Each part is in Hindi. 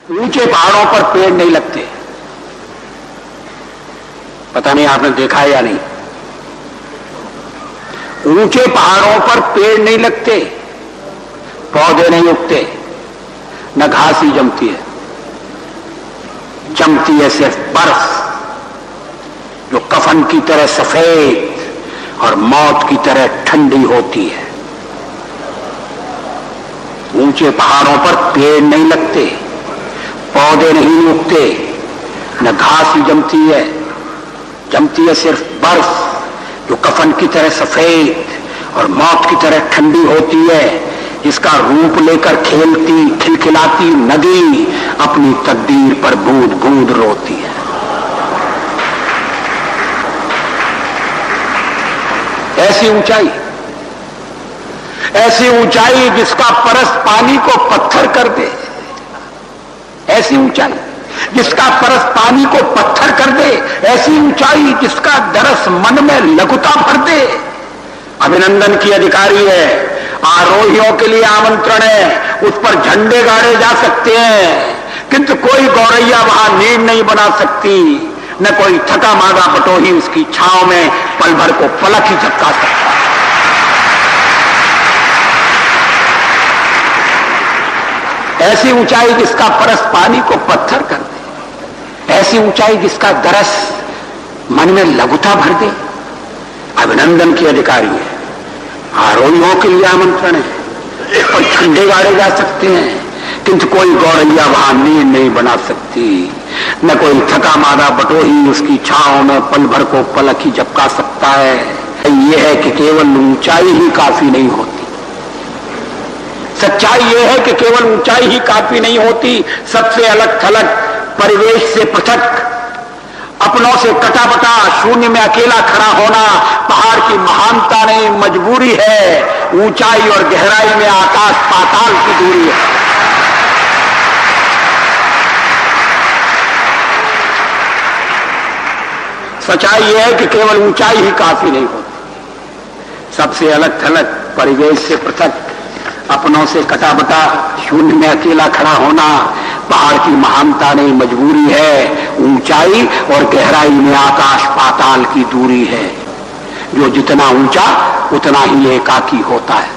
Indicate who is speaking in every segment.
Speaker 1: ऊंचे पहाड़ों पर पेड़ नहीं लगते। पता नहीं आपने देखा है या नहीं। ऊंचे पहाड़ों पर पेड़ नहीं लगते, पौधे नहीं उगते, न घास ही जमती है। जमती है सिर्फ बर्फ, जो कफन की तरह सफेद और मौत की तरह ठंडी होती है। ऊंचे पहाड़ों पर पेड़ नहीं लगते, पौधे नहीं उगते, न घास ही जमती है। जमती है सिर्फ बर्फ, जो कफन की तरह सफेद और मौत की तरह ठंडी होती है, जिसका रूप लेकर खेलती खिलखिलाती नदी अपनी तकदीर पर बूंद बूंद रोती है। ऐसी ऊंचाई, ऐसी ऊंचाई जिसका परस पानी को पत्थर कर दे। ऐसी ऊंचाई जिसका परस पानी को पत्थर कर दे। ऐसी ऊंचाई जिसका दरस मन में लघुता भर दे। अभिनंदन की अधिकारी है, आरोहियों के लिए आमंत्रण है, उस पर झंडे गाड़े जा सकते हैं, किंतु कोई गौरैया वहां नींद नहीं बना सकती, न कोई थका मादा बटोही उसकी छांव में पल भर को पलक ही झपका सकता। ऐसी ऊंचाई जिसका परस पानी को पत्थर कर दे। ऐसी ऊंचाई जिसका दरस मन में लघुता भर दे। अभिनंदन की अधिकारी है, आरोहियों के लिए आमंत्रण है, और झंडे गाड़े जा सकते हैं, किंतु कोई गौरैया वहां नींद नहीं बना सकती, न कोई थका मादा बटोही उसकी छांव में पल भर को पलक ही झपका सकता है। यह है कि केवल ऊंचाई ही काफी नहीं होती। सच्चाई यह है कि केवल ऊंचाई ही काफी नहीं होती। सबसे अलग थलग, परिवेश से पृथक, अपनों से कटाबटा, शून्य में अकेला खड़ा होना पहाड़ की महानता नहीं, मजबूरी है। ऊंचाई और गहराई में आकाश पाताल की दूरी है। सच्चाई यह है कि केवल ऊंचाई ही काफी नहीं होती। सबसे अलग थलग, परिवेश से पृथक, अपनों से कटाबटा, शून्य में अकेला खड़ा होना पहाड़ की महानता नहीं, मजबूरी है। ऊंचाई और गहराई में आकाश पाताल की दूरी है। जो जितना ऊंचा उतना ही एकाकी होता है।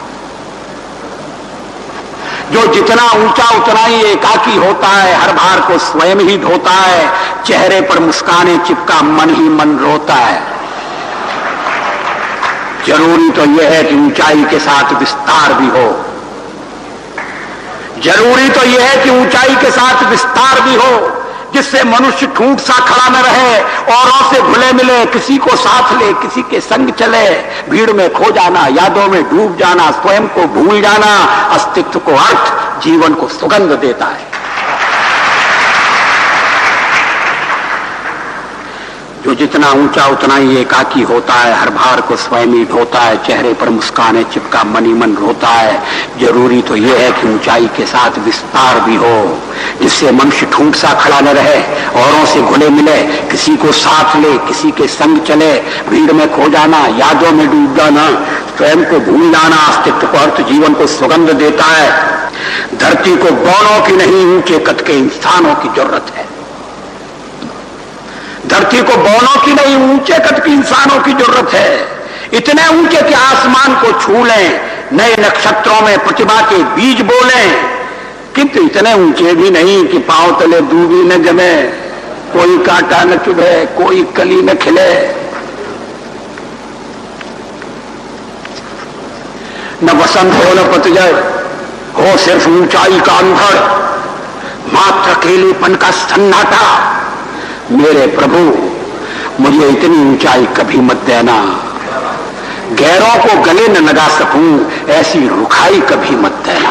Speaker 1: जो जितना ऊंचा उतना ही एकाकी होता है। हर भार को स्वयं ही ढोता है। चेहरे पर मुस्काने चिपका मन ही मन रोता है। जरूरी तो यह है कि ऊंचाई के साथ विस्तार भी हो। जरूरी तो यह है कि ऊंचाई के साथ विस्तार भी हो, जिससे मनुष्य ठूंठ सा खड़ा न रहे, औरों से घुले मिले, किसी को साथ ले, किसी के संग चले। भीड़ में खो जाना, यादों में डूब जाना, स्वयं को भूल जाना अस्तित्व को अर्थ, जीवन को सुगंध देता है। जो जितना ऊंचा उतना ही एकाकी होता है। हर भार को स्वयं ही ढोता है। चेहरे पर मुस्काने चिपका मन ही मन रोता है। जरूरी तो यह है कि ऊंचाई के साथ विस्तार भी हो, जिससे मनुष्य ठूंठ सा खड़ा न रहे, औरों से घुले मिले, किसी को साथ ले, किसी के संग चले। भीड़ में खो जाना, यादों में डूब जाना, स्वयं को भूल जाना अस्तित्व को अर्थ, जीवन को सुगंध देता है। धरती को बौनों की नहीं, ऊंचे कद के इंसानों की जरूरत है। धरती को बौनों की नहीं, ऊंचे कद की इंसानों की जरूरत है। इतने ऊंचे कि आसमान को छू लें, नए नक्षत्रों में प्रतिभा के बीज बोलें, किंतु इतने ऊंचे भी नहीं कि पांव तले दूबी न जमे, कोई कांटा न चुभे, कोई कली न खिले। न वसंत हो न पतझड़ हो, सिर्फ ऊंचाई का अनुभव, मात्र अकेलेपन का सन्नाटा। मेरे प्रभु, मुझे इतनी ऊंचाई कभी मत देना, गैरों को गले न लगा सकूं ऐसी रुखाई कभी मत देना।